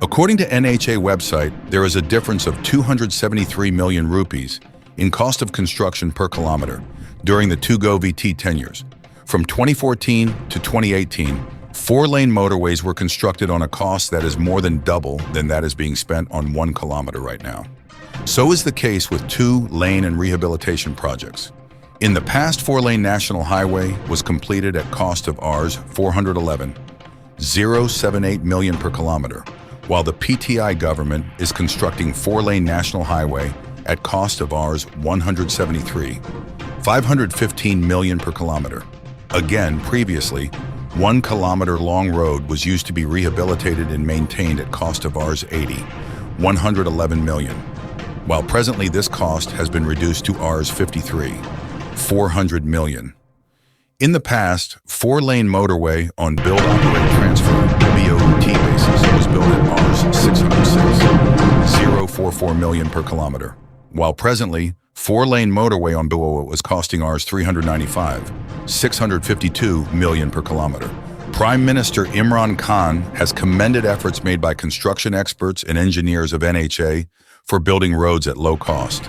According to NHA website, there is a difference of 273 million rupees in cost of construction per kilometer during the two GoVT tenures. From 2014 to 2018, four-lane motorways were constructed on a cost that is more than double than that is being spent on 1 kilometer right now. So is the case with two-lane and rehabilitation projects. In the past, four-lane national highway was completed at cost of Rs 411.078 million per kilometer, while the PTI government is constructing four-lane national highway at cost of Rs 173.515 million per kilometer. Again, previously, 1 kilometer long road was used to be rehabilitated and maintained at cost of Rs 111 million, while presently this cost has been reduced to Rs 400 million. In the past, four-lane motorway on build, operate, transfer (BOT) basis was built at Rs 606.044 million per kilometer, while presently, four-lane motorway on BOT was costing Rs 395.652 million per kilometer. Prime Minister Imran Khan has commended efforts made by construction experts and engineers of NHA for building roads at low cost.